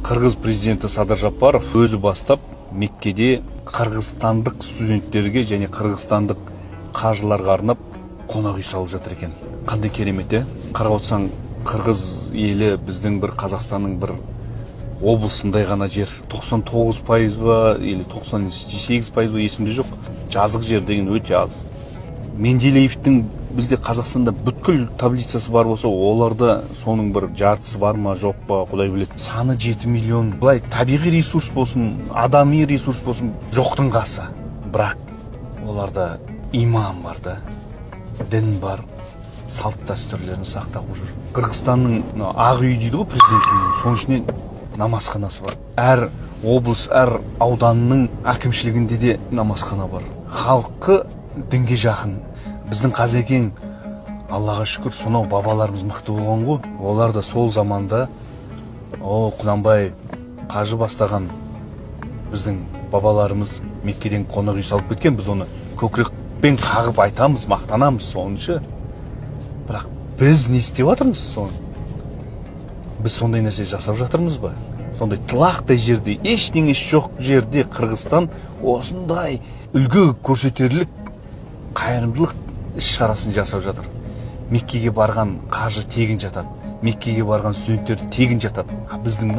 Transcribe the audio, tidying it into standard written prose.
Қырғыз президенті Садыр Жапаров өзі бастап Меккеде қырғызстандық студенттерге және қырғызстандық қажыларға арнап қонақ үй салып жатыр екен. Қандай керемет, қарап отырсаң, қырғыз елі біздің бір Қазақстанның бір облысындай ғана жер. 99% ба или 98% ба есімде жоқ. Жазық жер деген өте аз. Менделеевтің бізде Қазақстанда бүткіл таблицасы бар болса, оларда соның бір жартысы бар ма жоқ па, Құдай біледі. Саны 7 миллион. Былай табиғи ресурс болсын, адами ресурс болсын, жоқтың қасы. Бірақ оларда иман бар да, дін бар, салт дәстүрлерін сақтап жүр. Қырғызстанның ақ үй дейді ғой президентінің, соның ішінен намазханасы бар. Әр облыс, әр ауданның әкімшілігінде де намазхана бар. Халқы дінге жақын. Біздің Қазекең, Аллаға шүкір, сонау бабаларымыз мықты болған ғой. Олар да сол заманда Құнанбай қажы бастаған біздің бабаларымыз Меккеден қонақ үй салып кеткен. Біз оны көкірекпен қағып айтамыз, мақтанамыз сонша. Бірақ біз не істеп жатырмыз соны? Біз сондай нәрсе жасап жатырмыз ба? Сондай тылақтай жерде, ештеңесі жоқ жерде Қырғызстан осындай үлгі көрсетерлік қайырымдылық іс-шарасын жасап жатыр. Меккеге барған қажы тегін жатады, Меккеге барған студенттер тегін жатады. Біздің